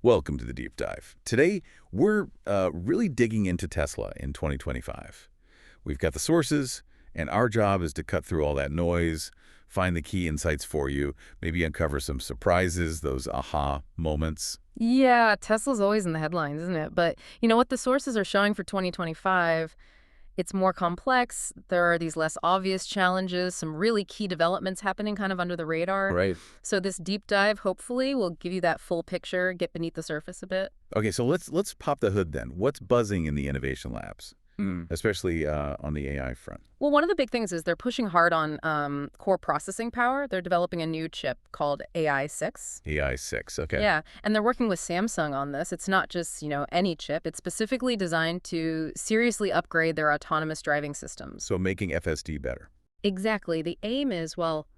Welcome to the Deep Dive. Today, we're really digging into Tesla in 2025. We've got the sources, and our job is to cut through all that noise, find the key insights for you, maybe uncover some surprises, those aha moments. Yeah, Tesla's always in the headlines, isn't it? But you know what the sources are showing for 2025? It's more complex. There are these less obvious challenges, some really key developments happening kind of under the radar. Right. So this deep dive hopefully will give you that full picture, get beneath the surface a bit. Okay, so let's pop the hood then. What's buzzing in the innovation labs, especially on the AI front? Well, one of the big things is they're pushing hard on core processing power. They're developing a new chip called AI6. AI6, okay. Yeah, and they're working with Samsung on this. It's not just, any chip. It's specifically designed to seriously upgrade their autonomous driving systems. So making FSD better. Exactly. The aim is, well,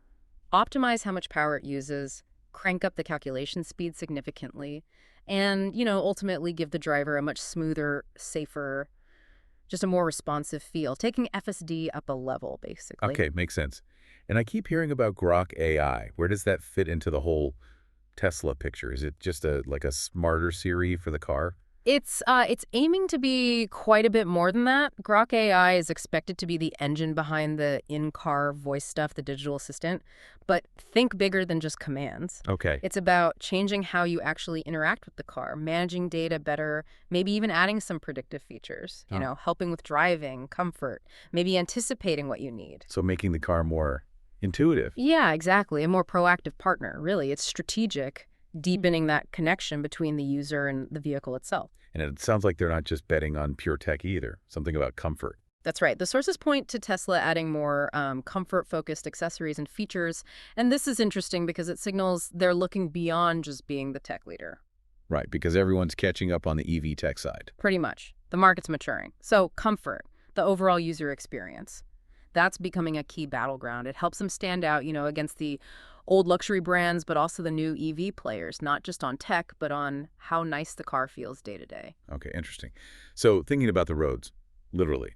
optimize how much power it uses, crank up the calculation speed significantly, and, ultimately give the driver a much smoother, safer, just a more responsive feel, taking FSD up a level, basically. Okay, makes sense. And I keep hearing about Grok AI. Where does that fit into the whole Tesla picture? Is it just like a smarter Siri for the car? It's aiming to be quite a bit more than that. Grok AI is expected to be the engine behind the in-car voice stuff, the digital assistant. But think bigger than just commands. Okay. It's about changing how you actually interact with the car, managing data better, maybe even adding some predictive features, helping with driving, comfort, maybe anticipating what you need. So making the car more intuitive. Yeah, exactly. A more proactive partner, really. It's strategic, deepening that connection between the user and the vehicle itself. And it sounds like they're not just betting on pure tech either, something about comfort. That's right. The sources point to Tesla adding more comfort-focused accessories and features. And this is interesting because it signals they're looking beyond just being the tech leader. Right, because everyone's catching up on the EV tech side. Pretty much. The market's maturing. So comfort, the overall user experience, that's becoming a key battleground. It helps them stand out, against the old luxury brands, but also the new EV players, not just on tech, but on how nice the car feels day to day. Okay, interesting. So thinking about the roads, literally,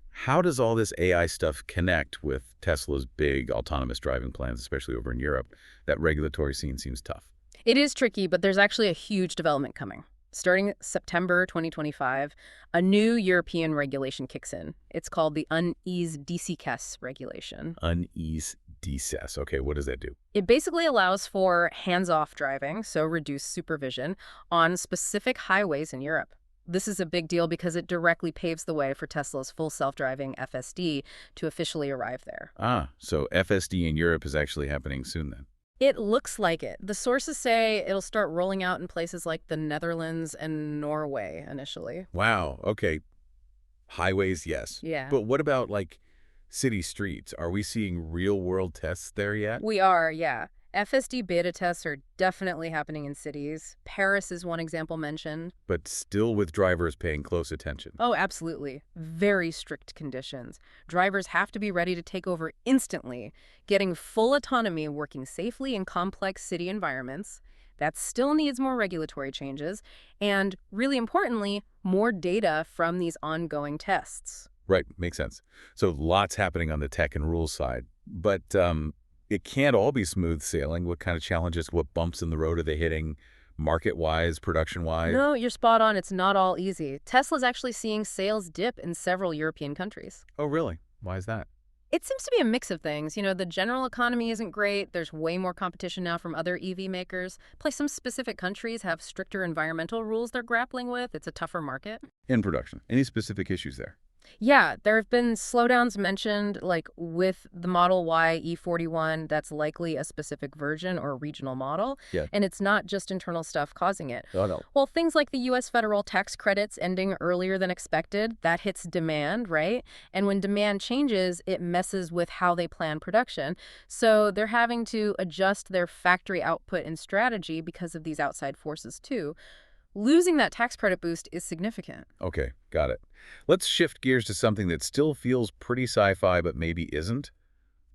how does all this AI stuff connect with Tesla's big autonomous driving plans, especially over in Europe? That regulatory scene seems tough. It is tricky, but there's actually a huge development coming. Starting September 2025, a new European regulation kicks in. It's called the UNECE DCS regulation. UNECE DCS. Okay, what does that do? It basically allows for hands-off driving, so reduced supervision, on specific highways in Europe. This is a big deal because it directly paves the way for Tesla's full self-driving FSD to officially arrive there. So FSD in Europe is actually happening soon then. It looks like it. The sources say it'll start rolling out in places like the Netherlands and Norway initially. Wow, okay. Highways, yes. Yeah. But what about city streets? Are we seeing real-world tests there yet? We are, yeah. FSD beta tests are definitely happening in cities. Paris is one example mentioned. But still with drivers paying close attention. Oh, absolutely. Very strict conditions. Drivers have to be ready to take over instantly, getting full autonomy working safely in complex city environments. That still needs more regulatory changes, and really importantly, more data from these ongoing tests. Right, makes sense. So lots happening on the tech and rules side. But it can't all be smooth sailing. What kind of challenges, what bumps in the road are they hitting market-wise, production-wise? No, you're spot on. It's not all easy. Tesla's actually seeing sales dip in several European countries. Oh, really? Why is that? It seems to be a mix of things. The general economy isn't great. There's way more competition now from other EV makers. Plus, some specific countries have stricter environmental rules they're grappling with. It's a tougher market. In production. Any specific issues there? Yeah, there have been slowdowns mentioned, like with the Model Y E41, that's likely a specific version or regional model. Yeah. And it's not just internal stuff causing it. Oh, no. Well, things like the U.S. federal tax credits ending earlier than expected, that hits demand, right? And when demand changes, it messes with how they plan production. So they're having to adjust their factory output and strategy because of these outside forces, too. Losing that tax credit boost is significant. Okay, got it. Let's shift gears to something that still feels pretty sci-fi but maybe isn't.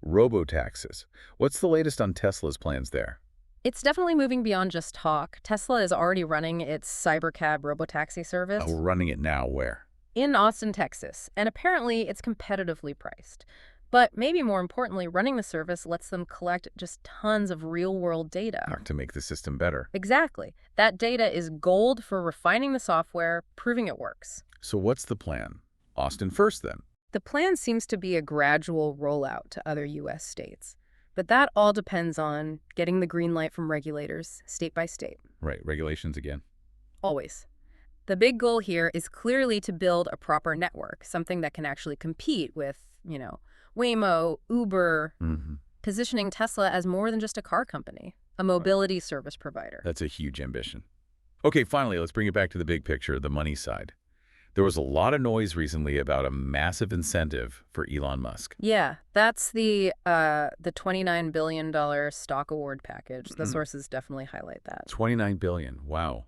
Robotaxis. What's the latest on Tesla's plans there? It's definitely moving beyond just talk. Tesla is already running its Cybercab Robotaxi service. Oh, we're running it now. Where? In Austin, Texas. And apparently it's competitively priced. But maybe more importantly, running the service lets them collect just tons of real-world data. To make the system better. Exactly. That data is gold for refining the software, proving it works. So what's the plan? Austin first, then. The plan seems to be a gradual rollout to other U.S. states. But that all depends on getting the green light from regulators, state by state. Right, regulations again. Always. The big goal here is clearly to build a proper network, something that can actually compete with, Waymo, Uber, positioning Tesla as more than just a car company, a mobility service provider. That's a huge ambition. Okay, finally, let's bring it back to the big picture, the money side. There was a lot of noise recently about a massive incentive for Elon Musk. Yeah, that's the $29 billion stock award package. The sources definitely highlight that. $29 billion. Wow.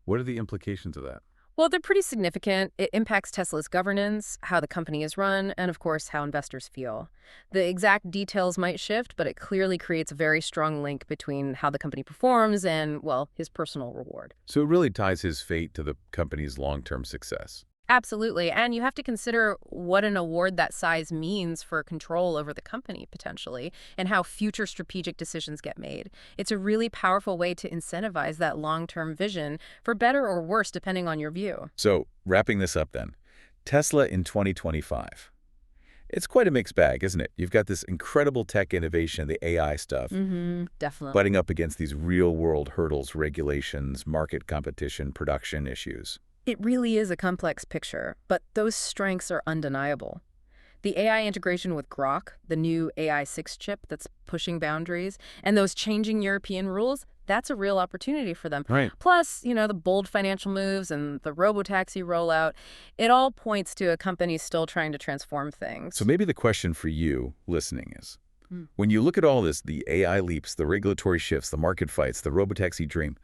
What are the implications of that? Well, they're pretty significant. It impacts Tesla's governance, how the company is run, and of course, how investors feel. The exact details might shift, but it clearly creates a very strong link between how the company performs and, well, his personal reward. So it really ties his fate to the company's long-term success. Absolutely. And you have to consider what an award that size means for control over the company, potentially, and how future strategic decisions get made. It's a really powerful way to incentivize that long-term vision, for better or worse, depending on your view. So, wrapping this up then, Tesla in 2025. It's quite a mixed bag, isn't it? You've got this incredible tech innovation, the AI stuff, Definitely. butting up against these real-world hurdles, regulations, market competition, production issues. It really is a complex picture, but those strengths are undeniable. The AI integration with Grok, the new AI 6 chip that's pushing boundaries, and those changing European rules, that's a real opportunity for them. Right. Plus, the bold financial moves and the Robotaxi rollout, it all points to a company still trying to transform things. So maybe the question for you listening is, when you look at all this, the AI leaps, the regulatory shifts, the market fights, the Robotaxi dream,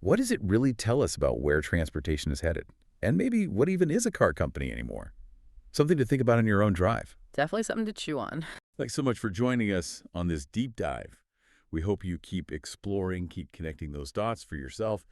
what does it really tell us about where transportation is headed? And maybe what even is a car company anymore? Something to think about in your own drive. Definitely something to chew on. Thanks so much for joining us on this deep dive. We hope you keep exploring, keep connecting those dots for yourself,